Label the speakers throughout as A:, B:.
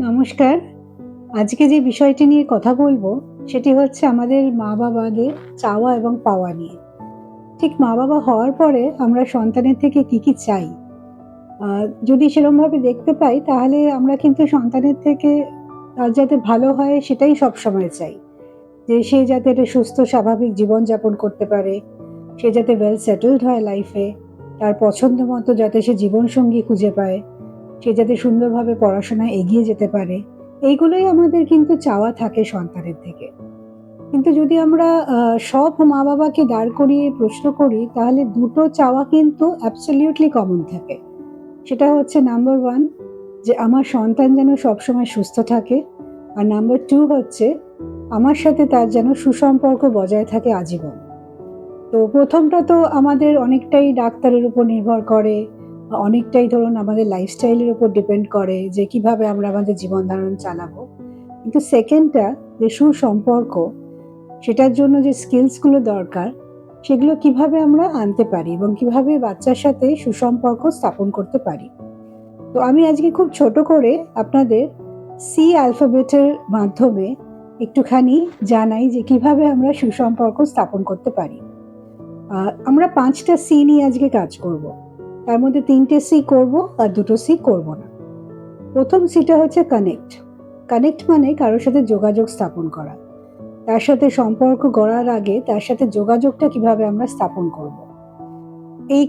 A: নমস্কার। আজকে যে বিষয়টি নিয়ে কথা বলবো সেটি হচ্ছে আমাদের মা-বাবাদের চাওয়া এবং পাওয়া নিয়ে। ঠিক মা-বাবা হওয়ার পরে আমরা সন্তানের থেকে কি চাই? আ যদি সেরমভাবে দেখতে পাই তাহলে আমরা কিন্তু সন্তানের থেকে তার যাতে ভালো হয় সেটাই সবসময় চাই। যে সে যাতে একটা সুস্থ স্বাভাবিক জীবনযাপন করতে পারে, সে যাতে ওয়েল সেটেলড হয় লাইফে, তার পছন্দ মতো যাতে সে জীবনসঙ্গী খুঁজে পায়, সে যাতে সুন্দরভাবে পড়াশোনায় এগিয়ে যেতে পারে। এইগুলোই আমাদের কিন্তু চাওয়া থাকে সন্তানের থেকে। কিন্তু যদি আমরা সব মা-বাবাকে দাঁড় করিয়ে প্রশ্ন করি তাহলে দুটো চাওয়া কিন্তু অ্যাবসোলিউটলি কমন থাকে। সেটা হচ্ছে নাম্বার 1 যে আমার সন্তান যেন সবসময় সুস্থ থাকে। আর নাম্বার 2 হচ্ছে আমার সাথে তার যেন সুসম্পর্ক বজায় থাকে আজীবন। তো ১ম টা তো আমাদের অনেকটাই ডাক্তারের উপর নির্ভর করে। অনেকটাই ধরুন আমাদের লাইফস্টাইলের উপর ডিপেন্ড করে যে কিভাবে আমরা আমাদের জীবন ধারণ চালাবো। কিন্তু 2nd টা যে সুসম্পর্ক, সেটার জন্য যে স্কিলস গুলো দরকার, সেগুলো কিভাবে আমরা আনতে পারি এবং কিভাবে বাচ্চার সাথে সুসম্পর্ক স্থাপন করতে পারি। তো আমি আজকে খুব ছোট করে আপনাদের সি অ্যালফাবেটের মাধ্যমে একটুখানি জানাই যে কিভাবে আমরা সুসম্পর্ক স্থাপন করতে পারি। আমরা ৫ টা সি নিয়ে আজকে কাজ করব। তার মধ্যে ৩ টে সি করব আর ২ টো সি করব না। ১ম সিটা হচ্ছে কানেক্ট। কানেক্ট মানে কারো সাথে যোগাযোগ স্থাপন করা। তার সাথে সম্পর্ক গড়ার আগে তার সাথে যোগাযোগটা কিভাবে আমরা স্থাপন করব। এই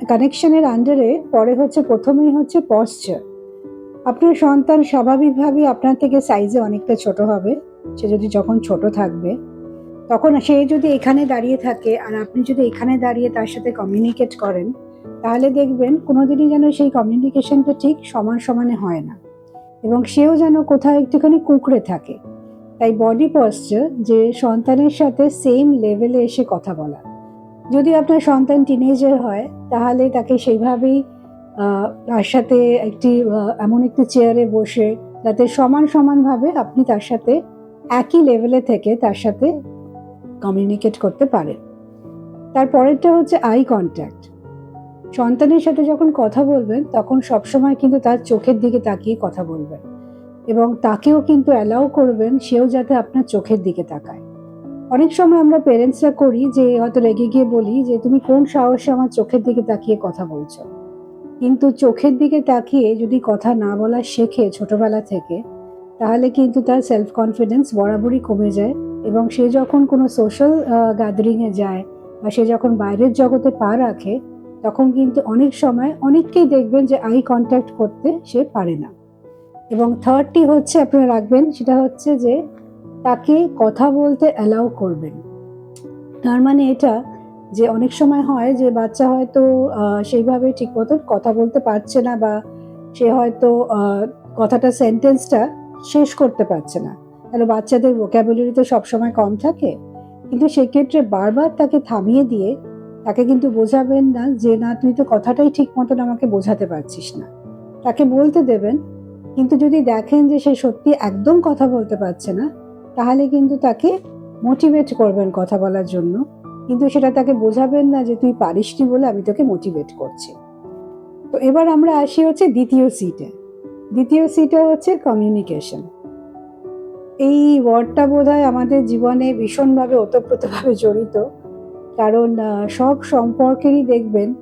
A: কানেকশনের আন্ডারে পরে হচ্ছে ১মেই হচ্ছে পশ্চার। আপনার সন্তান স্বাভাবিকভাবে আপনার থেকে সাইজে অনেকটা ছোট হবে। সে যদি যখন ছোট থাকবে, তখন সে যদি এখানে দাঁড়িয়ে থাকে আর আপনি যদি এখানে দাঁড়িয়ে তার সাথে কমিউনিকেট করেন, তাহলে দেখবেন কোনোদিনই যেন সেই কমিউনিকেশনটা ঠিক সমানে হয় না এবং সেও যেন কোথাও একটুখানি কুঁকড়ে থাকে। তাই বডি পশ্চার যে সন্তানের সাথে সেম লেভেলে এসে কথা বলা। যদি আপনার সন্তান টিনেজার হয় তাহলে তাকে সেইভাবেই তার সাথে এমন একটি চেয়ারে বসে যাতে সমানভাবে আপনি তার সাথে একই লেভেলে থেকে তার সাথে কমিউনিকেট করতে পারেন। তারপরেরটা হচ্ছে আই কন্ট্যাক্ট। সন্তানের সাথে যখন কথা বলবেন তখন সবসময় কিন্তু তার চোখের দিকে তাকিয়ে কথা বলবেন এবং তাকেও কিন্তু অ্যালাউ করবেন সেও যাতে আপনার চোখের দিকে তাকায়। অনেক সময় আমরা পেরেন্টসরা করি যে হয়তো রেগে গিয়ে বলি যে তুমি কোন সাহসে আমার চোখের দিকে তাকিয়ে কথা বলছো। কিন্তু চোখের দিকে তাকিয়ে যদি কথা না বলা শেখে ছোটবেলা থেকে, তাহলে কিন্তু তার সেলফ কনফিডেন্স বরাবরই কমে যায় এবং সে যখন কোনো সোশ্যাল গ্যাদারিংয়ে যায় বা সে যখন বাইরের জগতে পা রাখে, তখন কিন্তু অনেক সময় অনেককেই দেখবেন যে আই কন্ট্যাক্ট করতে সে পারে না। এবং 3rd টি হচ্ছে আপনারা রাখবেন, সেটা হচ্ছে যে তাকে কথা বলতে অ্যালাউ করবেন। তার মানে এটা যে অনেক সময় হয় যে বাচ্চা হয়তো সেইভাবে ঠিক মতন কথা বলতে পারছে না বা সে হয়তো কথাটা সেন্টেন্সটা শেষ করতে পারছে না। তাহলে বাচ্চাদের ভোকাবুলারি তো সবসময় কম থাকে। কিন্তু সেক্ষেত্রে বারবার তাকে থামিয়ে দিয়ে তাকে কিন্তু বোঝাবেন না যে, "না, তুই তো কথাটাই ঠিক মতন আমাকে বোঝাতে পারছিস না।" তাকে বলতে দেবেন। কিন্তু যদি দেখেন যে সে সত্যি একদম কথা বলতে পারছে না, তাহলে কিন্তু তাকে মোটিভেট করবেন কথা বলার জন্য। কিন্তু সেটা তাকে বোঝাবেন না যে তুই পারিসনি বলে আমি তোকে মোটিভেট করছি। তো এবার আমরা আসি হচ্ছে ২য় সিটে। ২য় সিটে হচ্ছে কমিউনিকেশন। এই ওয়ার্ডটা বোধহয় আমাদের জীবনে ভীষণভাবে ওতপ্রোতভাবে জড়িত। কারণ সব সম্পর্কেরই দেখবেন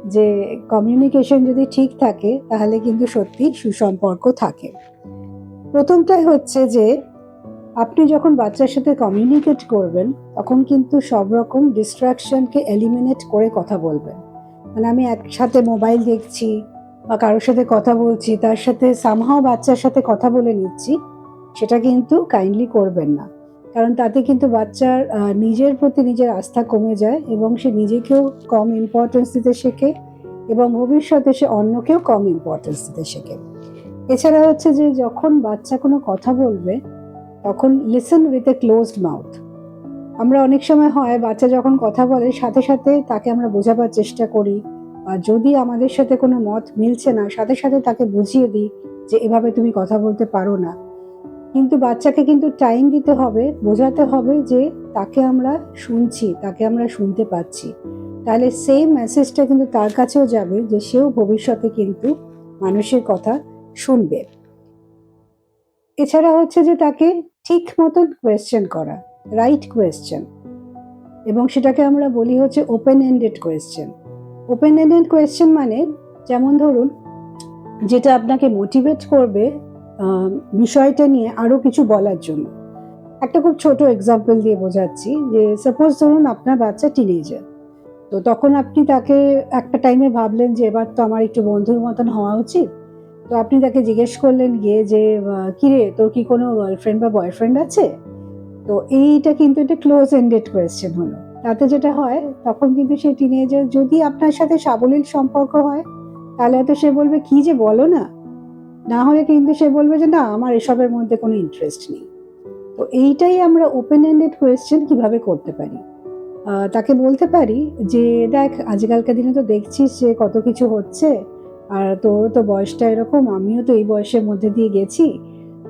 A: যে কমিউনিকেশন যদি ঠিক থাকে তাহলে কিন্তু সত্যি সুসম্পর্ক থাকে। ১ম টাই হচ্ছে যে আপনি যখন বাচ্চার সাথে কমিউনিকেট করবেন তখন কিন্তু সব রকম ডিস্ট্রাকশনকে এলিমিনেট করে কথা বলবেন। মানে আমি একসাথে মোবাইল দেখছি বা কারোর সাথে কথা বলছি, তার সাথে সামহাও বাচ্চার সাথে কথা বলে নিচ্ছি, সেটা কিন্তু কাইন্ডলি করবেন না। কারণ তাতে কিন্তু বাচ্চার নিজের প্রতি নিজের আস্থা কমে যায় এবং সে নিজেকেও কম ইম্পর্টেন্স দিতে শেখে এবং ভবিষ্যতে সে অন্যকেও কম ইম্পর্টেন্স দিতে শেখে। এছাড়া হচ্ছে যে যখন বাচ্চা কোনো কথা বলবে তখন listen with a closed mouth. আমরা অনেক সময় হয় বাচ্চা যখন কথা বলে সাথে তাকে আমরা বোঝাবার চেষ্টা করি। যদি আমাদের সাথে কোনো মত মিলছে না সাথে তাকে বুঝিয়ে দিই যে এভাবে তুমি কথা বলতে পারো না। কিন্তু বাচ্চাকে কিন্তু টাইম দিতে হবে, বোঝাতে হবে যে তাকে আমরা শুনছি, তাকে আমরা শুনতে পাচ্ছি। তাহলে সেম মেসেজটা কিন্তু তার কাছেও যাবে যে সেও ভবিষ্যতে কিন্তু মানুষের কথা শুনবে। এছাড়া হচ্ছে যে তাকে ঠিক মতন কোয়েশ্চেন করা, রাইট কোয়েশ্চেন, এবং সেটাকে আমরা বলি হচ্ছে open ended question. Open ended question মানে, যেমন ধরুন, যেটা আপনাকে মোটিভেট করবে বিষয়টা নিয়ে আরো কিছু বলার জন্য। একটা খুব ছোট এক্সাম্পল দিয়ে বোঝাচ্ছি, যে সাপোজ ধরুন আপনার বাচ্চা টিনেজার, তো তখন আপনি তাকে একটা টাইমে ভাবলেন যে এবার তো আমার একটু বন্ধুর মতন হওয়া উচিত। তো আপনি তাকে জিজ্ঞেস করলেন গিয়ে যে কিরে, তোর কি কোনো গার্লফ্রেন্ড বা বয়ফ্রেন্ড আছে? তো এইটা কিন্তু একটা ক্লোজ এন্ডেড কোয়েশ্চেন হলো। তাতে যেটা হয়, তখন কিন্তু সেই টিনেজার যদি আপনার সাথে সাবলীল সম্পর্ক হয়, তাহলে হয়তো সে বলবে কি যে বলো না, না হলে কিন্তু সে বলবে যে না, আমার এসবের মধ্যে কোনো ইন্টারেস্ট নেই। তো এইটাই আমরা ওপেন এন্ডেড কোয়েশ্চেন কিভাবে করতে পারি। তাকে বলতে পারি যে দেখ, আজকালকার দিনে তো দেখছিস যে কত কিছু হচ্ছে, আর তোরও তো বয়সটা এরকম, আমিও তো এই বয়সের মধ্যে দিয়ে গেছি।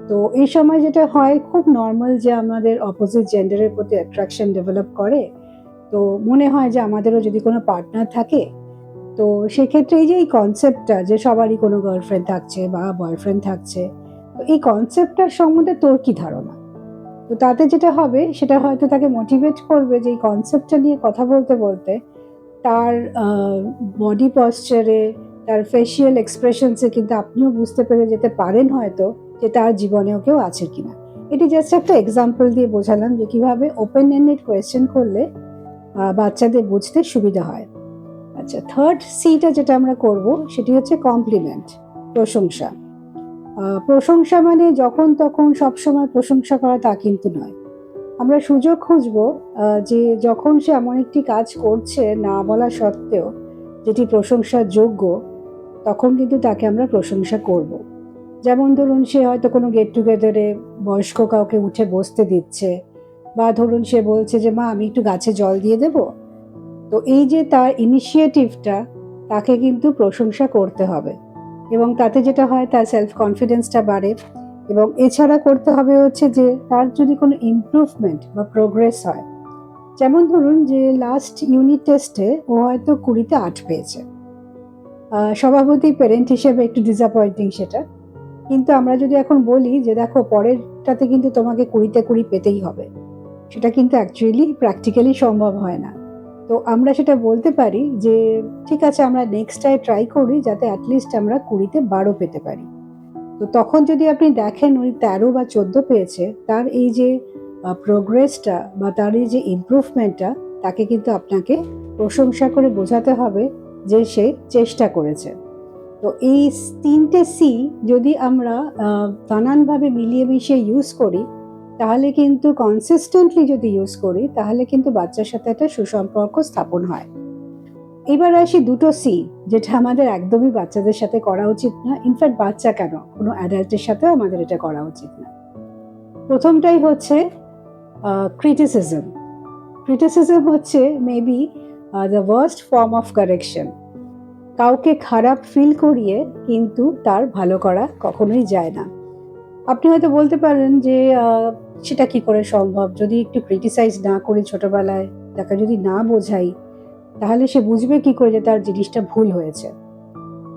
A: তো এই সময় যেটা হয়, খুব নর্মাল যে আমাদের অপোজিট জেন্ডারের প্রতি অ্যাট্রাকশন ডেভেলপ করে। তো মনে হয় যে আমাদেরও যদি কোনো পার্টনার থাকে, তো সেক্ষেত্রে এই যে এই কনসেপ্টটা যে সবারই কোনো গার্লফ্রেন্ড থাকছে বা বয়ফ্রেন্ড থাকছে, তো এই কনসেপ্টটার সম্বন্ধে তোর কি ধারণা? তো তাতে যেটা হবে, সেটা হয়তো তাকে মোটিভেট করবে যে এই কনসেপ্টটা নিয়ে কথা বলতে বলতে তার বডি পশ্চারে, তার ফেসিয়াল এক্সপ্রেশনসে কিন্তু আপনিও বুঝতে পেরে যেতে পারেন হয়তো যে তার জীবনেও কেউ আছে কিনা। এটি জাস্ট একটা এক্সাম্পল দিয়ে বোঝালাম যে কিভাবে ওপেন এন্ডেড কোয়েশ্চেন করলে বাচ্চাদের বুঝতে সুবিধা হয়। আচ্ছা, থার্ড সিটা যেটা আমরা করব সেটি হচ্ছে কমপ্লিমেন্ট, প্রশংসা। প্রশংসা মানে যখন তখন সবসময় প্রশংসা করা তা কিন্তু নয়। আমরা সুযোগ খুঁজবো যে যখন সে এমন একটি কাজ করছে না বলা সত্ত্বেও যেটি প্রশংসার যোগ্য, তখন কিন্তু তাকে আমরা প্রশংসা করব। যেমন ধরুন, সে হয়তো কোনো গেট টুগেদারে বয়স্ক কাউকে উঠে বসতে দিচ্ছে, বা ধরুন সে বলছে যে মা, আমি একটু গাছে জল দিয়ে দেব। তো এই যে তার ইনিশিয়েটিভটা, তাকে কিন্তু প্রশংসা করতে হবে, এবং তাতে যেটা হয় তার সেলফ কনফিডেন্সটা বাড়ে। এবং এছাড়া করতে হবে হচ্ছে যে তার যদি কোনো ইমপ্রুভমেন্ট বা প্রোগ্রেস হয়, যেমন ধরুন যে লাস্ট ইউনিট টেস্টে ও হয়তো 20-তে 8 পেয়েছে। স্বভাবতই প্যারেন্ট হিসেবে একটু ডিসঅ্যাপয়েন্টিং সেটা, কিন্তু আমরা যদি এখন বলি যে দেখো, পরেরটাতে কিন্তু তোমাকে 20-তে 20 পেতেই হবে, সেটা কিন্তু অ্যাকচুয়ালি প্র্যাকটিক্যালি সম্ভব হয় না। তো আমরা সেটা বলতে পারি যে ঠিক আছে, আমরা নেক্সটটায় ট্রাই করি যাতে অ্যাটলিস্ট আমরা 20-তে 12 পেতে পারি। তো তখন যদি আপনি দেখেন উনি 13 বা 14 পেয়েছে, তার এই যে প্রোগ্রেসটা বা তার এই যে ইমপ্রুভমেন্টটা, তাকে কিন্তু আপনাকে প্রশংসা করে বোঝাতে হবে যে সে চেষ্টা করেছে। তো এই 3টে সি যদি আমরা নানানভাবে মিলিয়ে মিশিয়ে ইউজ করি, তাহলে কিন্তু কনসিস্টেন্টলি যদি ইউজ করি, তাহলে কিন্তু বাচ্চার সাথে একটা সুসম্পর্ক স্থাপন হয়। এবার আসি দুটো সি, যেটা আমাদের একদমই বাচ্চাদের সাথে করা উচিত না। ইনফ্যাক্ট বাচ্চা কেন, কোনো অ্যাডাল্টের সাথেও আমাদের এটা করা উচিত না। প্রথমটাই হচ্ছে ক্রিটিসিজম। ক্রিটিসিজম হচ্ছে maybe the worst form of correction. কাউকে খারাপ ফিল করিয়ে কিন্তু তার ভালো করা কখনোই যায় না। আপনি হয়তো বলতে পারেন যে সেটা কি করে সম্ভব, যদি একটু ক্রিটিসাইজ না করি ছোটবেলায়, তাকে যদি না বোঝাই, তাহলে সে বুঝবে কি করে যে তার জিনিসটা ভুল হয়েছে।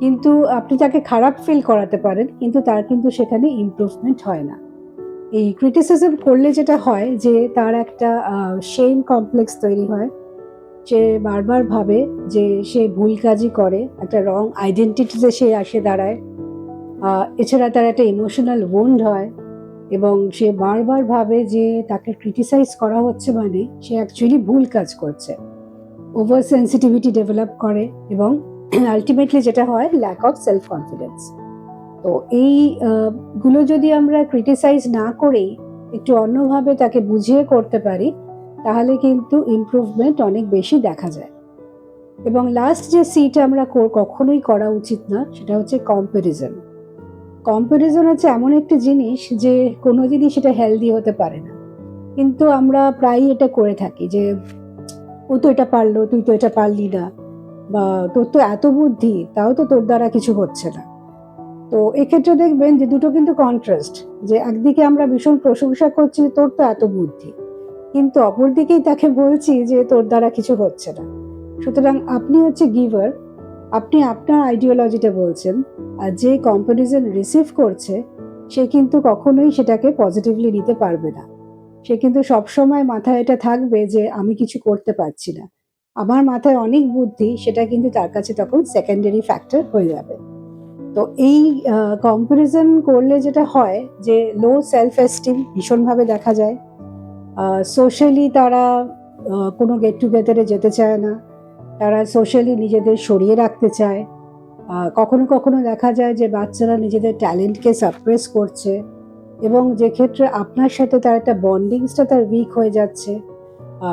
A: কিন্তু আপনি তাকে খারাপ ফিল করাতে পারেন, কিন্তু তার কিন্তু সেখানে ইমপ্রুভমেন্ট হয় না। এই ক্রিটিসিজম করলে যেটা হয় যে তার একটা শেম কমপ্লেক্স তৈরি হয়। সে বারবার ভাবে যে সে ভুল কাজই করে, একটা রং আইডেন্টিটিতে সে আসে দাঁড়ায়। এছাড়া তার একটা ইমোশনাল ওউন্ড হয়, এবং সে বারবার ভাবে যে তাকে ক্রিটিসাইজ করা হচ্ছে মানে সে অ্যাকচুয়ালি ভুল কাজ করছে। ওভার সেন্সিটিভিটি ডেভেলপ করে, এবং আলটিমেটলি যেটা হয়, ল্যাক অফ সেলফ কনফিডেন্স। তো এই গুলো যদি আমরা ক্রিটিসাইজ না করেই একটু অন্যভাবে তাকে বুঝিয়ে করতে পারি, তাহলে কিন্তু ইমপ্রুভমেন্ট অনেক বেশি দেখা যায়। এবং লাস্ট যে সিটা আমরা কখনোই করা উচিত না, সেটা হচ্ছে কম্প্যারিজন। কম্প্যারিজন হচ্ছে এমন একটি জিনিস যে কোনোদিনই সেটা হেলদি হতে পারে না, কিন্তু আমরা প্রায়ই এটা করে থাকি যে ও তো এটা পারলো, তুই তো এটা পারলি না, বা তোর তো এত বুদ্ধি, তাও তো তোর দ্বারা কিছু হচ্ছে না। তো এক্ষেত্রে দেখবেন যে দুটো কিন্তু কন্ট্রাস্ট, যে একদিকে আমরা ভীষণ প্রশংসা করছি তোর তো এত বুদ্ধি, কিন্তু অপরদিকেই তাকে বলছি যে তোর দ্বারা কিছু হচ্ছে না। সুতরাং আপনি হচ্ছে গিভার, আপনি আপনার আইডিওলজিটা বলছেন, আর যে কম্পারিজন রিসিভ করছে সে কিন্তু কখনোই সেটাকে পজিটিভলি নিতে পারবে না। সে কিন্তু সবসময় মাথায় এটা থাকবে যে আমি কিছু করতে পারছি না, আমার মাথায় অনেক বুদ্ধি, সেটা কিন্তু তার কাছে তখন সেকেন্ডারি ফ্যাক্টর হয়ে যাবে। তো এই কম্পারিজন করলে যেটা হয় যে লো সেলফ এস্টিম ভীষণভাবে দেখা যায়। সোশ্যালি তারা কোনো গেট টুগেদারে যেতে চায় না, তারা সোশ্যালি নিজেদের সরিয়ে রাখতে চায়। কখনো কখনো দেখা যায় যে বাচ্চারা নিজেদের ট্যালেন্টকে সাপ্রেস করছে, এবং যে ক্ষেত্রে আপনার সাথে তার একটা বন্ডিংসটা তার উইক হয়ে যাচ্ছে।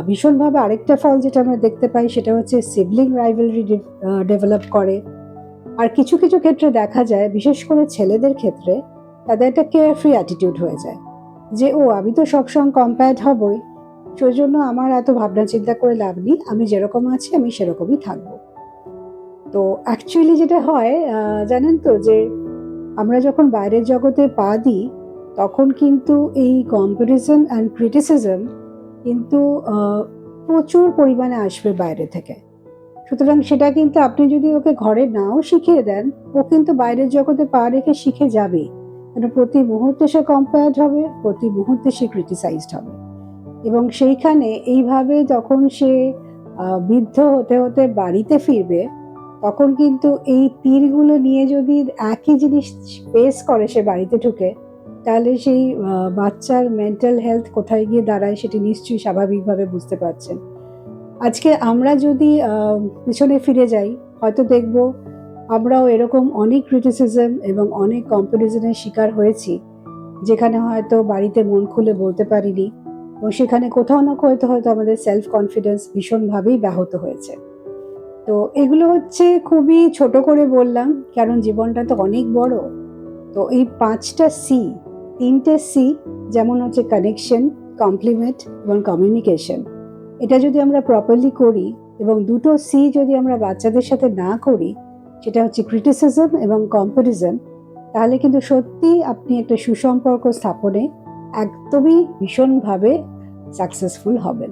A: ভীষণভাবে আরেকটা ফল যেটা আমরা দেখতে পাই সেটা হচ্ছে সিবলিং রাইভালরি ডেভেলপ করে। আর কিছু কিছু ক্ষেত্রে দেখা যায়, বিশেষ করে ছেলেদের ক্ষেত্রে, তাদের একটা কেয়ারফ্রি অ্যাটিটিউড হয়ে যায় যে ও আমি তো সবসময় কম্পেয়ার্ড হবই, সেই জন্য আমার এত ভাবনা চিন্তা করে লাভ নেই, আমি যেরকম আছি আমি সেরকমই থাকবো। তো অ্যাকচুয়ালি যেটা হয় জানেন তো, যে আমরা যখন বাইরের জগতে পা দিই তখন কিন্তু এই কম্পারিজন অ্যান্ড ক্রিটিসিজম কিন্তু প্রচুর পরিমাণে আসবে বাইরে থেকে। সুতরাং সেটা কিন্তু আপনি যদি ওকে ঘরে নাও শিখিয়ে দেন, ও কিন্তু বাইরের জগতে পা রেখে শিখে যাবে। কারণ প্রতি মুহূর্তে সে কম্পেয়ার্ড হবে, প্রতি মুহূর্তে সে ক্রিটিসাইজড হবে, এবং সেইখানে এইভাবে যখন সে বৃদ্ধ হতে হতে বাড়িতে ফিরবে, তখন কিন্তু এই তীরগুলো নিয়ে যদি একই জিনিস ফেস করে সে বাড়িতে ঢুকে, তাহলে সেই বাচ্চার মেন্টাল হেলথ কোথায় গিয়ে দাঁড়ায় সেটি নিশ্চয়ই স্বাভাবিকভাবে বুঝতে পারছেন। আজকে আমরা যদি পিছনে ফিরে যাই, হয়তো দেখব আমরাও এরকম অনেক ক্রিটিসিজম এবং অনেক কম্পারিজনের শিকার হয়েছি, যেখানে হয়তো বাড়িতে মন খুলে বলতে পারিনি, এবং সেখানে কোথাও না কোথাও হয়তো আমাদের সেলফ কনফিডেন্স ভীষণভাবেই ব্যাহত হয়েছে। তো এগুলো হচ্ছে খুবই ছোট করে বললাম, কারণ জীবনটা তো অনেক বড়। তো এই 5টা সি, 3টে সি, যেমন হচ্ছে কানেকশন, কমপ্লিমেন্ট এবং কমিউনিকেশন, এটা যদি আমরা প্রপারলি করি, এবং 2টো সি যদি আমরা বাচ্চাদের সাথে না করি, সেটা হচ্ছে ক্রিটিসিজম এবং কম্পারিজন, তাহলে কিন্তু সত্যি আপনি একটা সুসম্পর্ক স্থাপনে একদমই ভীষণভাবে সাকসেসফুল হবেন।